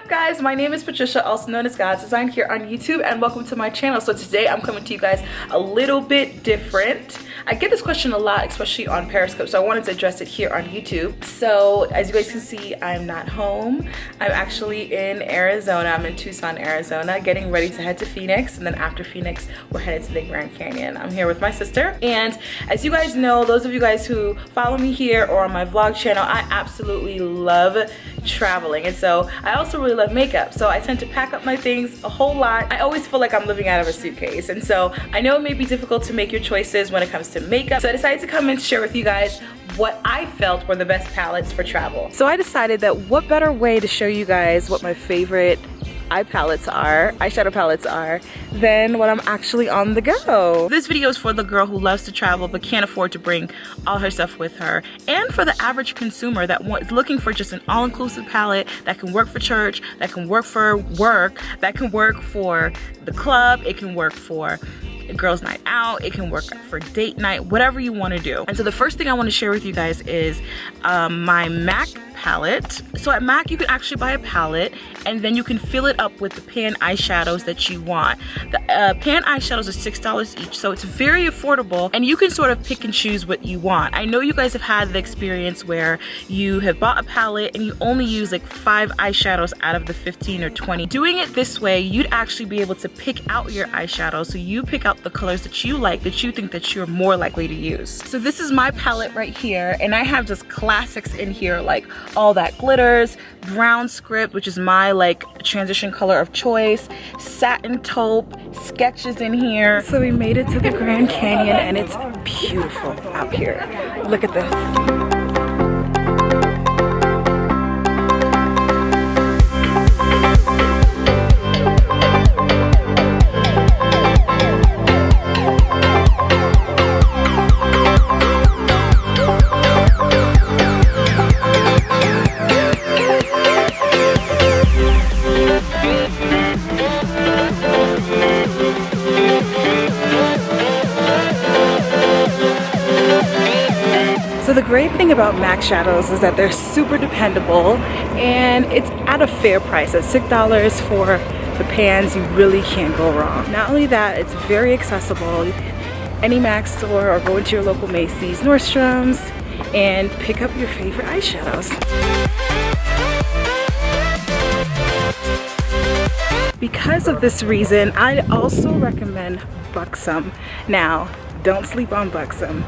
Guys, my name is Patricia, also known as Godzdesign, here on YouTube, and welcome to my channel. So today I'm coming to you guys a little bit different. I get this question a lot, especially on Periscope, so I wanted to address it here on YouTube. So as you guys can see, I'm not home. I'm actually in Arizona. I'm in Tucson, Arizona, getting ready to head to Phoenix, and then after Phoenix, we're headed to the Grand Canyon. I'm here with my sister, and as you guys know, those of you guys who follow me here or on my vlog channel, I absolutely love traveling, and so I also really love makeup, so I tend to pack up my things a whole lot. I always feel like I'm living out of a suitcase, and so I know it may be difficult to make your choices when it comes to makeup, so I decided to come and share with you guys what I felt were the best palettes for travel. So I decided that what better way to show you guys what my favorite eyeshadow palettes are, than when I'm actually on the go. This video is for the girl who loves to travel but can't afford to bring all her stuff with her, and for the average consumer that is looking for just an all-inclusive palette that can work for church, that can work for work, that can work for the club, it can work for a girls' night out, it can work for date night, whatever you want to do. And so the first thing I want to share with you guys is my MAC palette. So at MAC you can actually buy a palette and then you can fill it up with the pan eyeshadows that you want. The pan eyeshadows are $6 each, so it's very affordable, and you can sort of pick and choose what you want. I know you guys have had the experience where you have bought a palette and you only use like 5 eyeshadows out of the 15 or 20. Doing it this way, you'd actually be able to pick out your eyeshadows, so you pick out the colors that you like, that you think that you're more likely to use. So this is my palette right here, and I have just classics in here like All That Glitters, Brown Script, which is my like transition color of choice, Satin Taupe, Sketches in here. So we made it to the Grand Canyon and it's beautiful out here. Look at this. So the great thing about MAC shadows is that they're super dependable, and it's at a fair price. At $6 for the pans, you really can't go wrong. Not only that, it's very accessible. Any MAC store, or go into your local Macy's, Nordstrom's, and pick up your favorite eyeshadows. Because of this reason, I also recommend Buxom. Now, don't sleep on Buxom.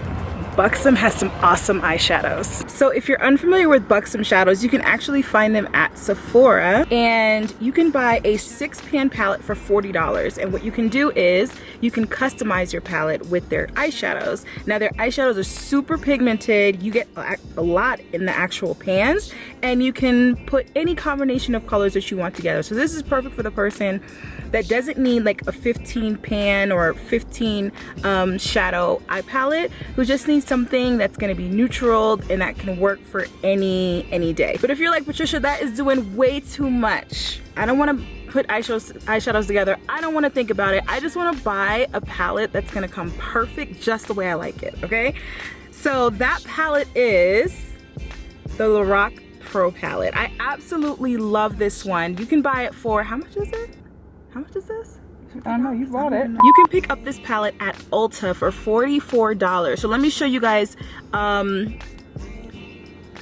Buxom has some awesome eyeshadows. So if you're unfamiliar with Buxom shadows, you can actually find them at Sephora, and you can buy a 6-pan palette for $40. And what you can do is you can customize your palette with their eyeshadows. Now their eyeshadows are super pigmented. You get a lot in the actual pans, and you can put any combination of colors that you want together. So this is perfect for the person that doesn't need like a 15 pan or 15 shadow eye palette, who just needs something that's gonna be neutral and that can work for any day. But if you're like, Patricia, that is doing way too much, I don't wanna put eyeshadows together, I don't wanna think about it, I just wanna buy a palette that's gonna come perfect just the way I like it, okay? So that palette is the Lorac Pro palette. I absolutely love this one. You can buy it for, how much is it? How much is this? I don't know, you bought it. You can pick up this palette at Ulta for $44. So let me show you guys the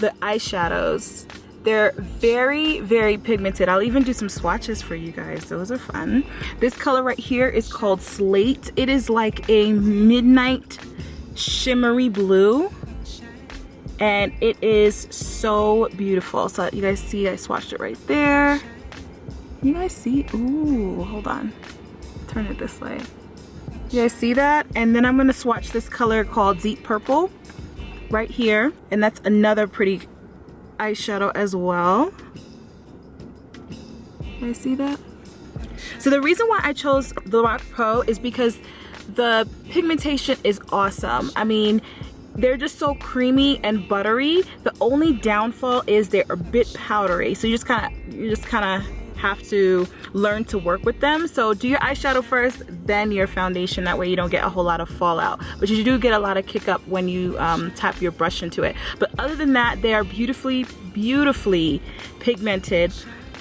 eyeshadows. They're very, very pigmented. I'll even do some swatches for you guys. Those are fun. This color right here is called Slate. It is like a midnight shimmery blue, and it is so beautiful. So you guys see, I swatched it right there. You guys see? Ooh, hold on. Turn it this way. You guys see that? And then I'm gonna swatch this color called Deep Purple right here. And that's another pretty eyeshadow as well. You guys see that? So the reason why I chose the Lorac Pro is because the pigmentation is awesome. I mean, they're just so creamy and buttery. The only downfall is they're a bit powdery. So you just kind of have to learn to work with them. So do your eyeshadow first, then your foundation. That way you don't get a whole lot of fallout. But you do get a lot of kick up when you tap your brush into it. But other than that, they are beautifully, beautifully pigmented.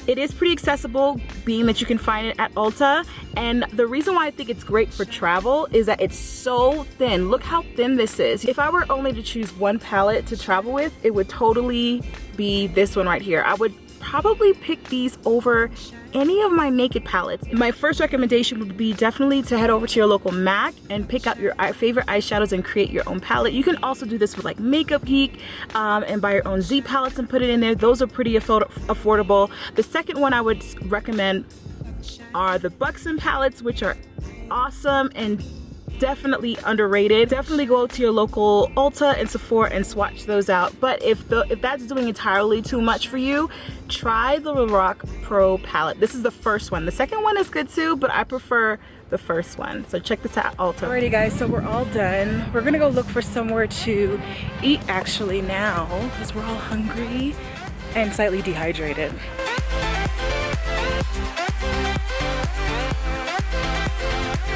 It is pretty accessible, being that you can find it at Ulta, and the reason why I think it's great for travel is that it's so thin. Look how thin this is. If I were only to choose one palette to travel with, it would totally be this one right here. I would probably pick these over any of my Naked palettes. My first recommendation would be definitely to head over to your local MAC and pick out your favorite eyeshadows and create your own palette. You can also do this with like Makeup Geek and buy your own Z palettes and put it in there. Those are pretty affordable. The second one I would recommend are the Buxom palettes, which are awesome and definitely underrated. Definitely go to your local Ulta and Sephora and swatch those out. But if that's doing entirely too much for you, try the Lorac Pro palette. This is the first one. The second one is good too, but I prefer the first one. So check this out at Ulta. Alrighty guys, so we're all done. We're gonna go look for somewhere to eat actually now, because we're all hungry and slightly dehydrated.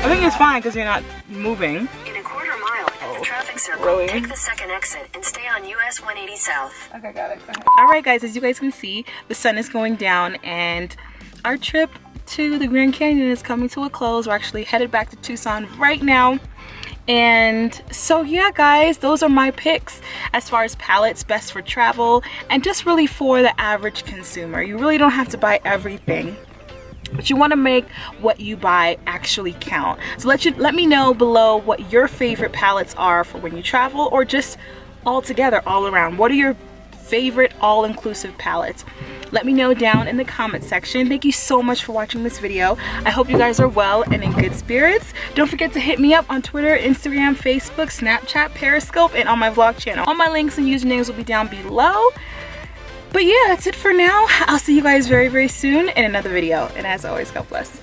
I think it's fine because you're not moving. In a quarter mile at the traffic circle, really? take the second exit and stay on US 180 South. Okay, got it. Go ahead. Alright guys, as you guys can see, the sun is going down and our trip to the Grand Canyon is coming to a close. We're actually headed back to Tucson right now. And so yeah guys, those are my picks as far as palettes best for travel and just really for the average consumer. You really don't have to buy everything, but you want to make what you buy actually count. So let me know below what your favorite palettes are for when you travel, or just all together, all around. What are your favorite all-inclusive palettes? Let me know down in the comment section. Thank you so much for watching this video. I hope you guys are well and in good spirits. Don't forget to hit me up on Twitter, Instagram, Facebook, Snapchat, Periscope, and on my vlog channel. All my links and usernames will be down below. But yeah, that's it for now. I'll see you guys very, very soon in another video. And as always, God bless.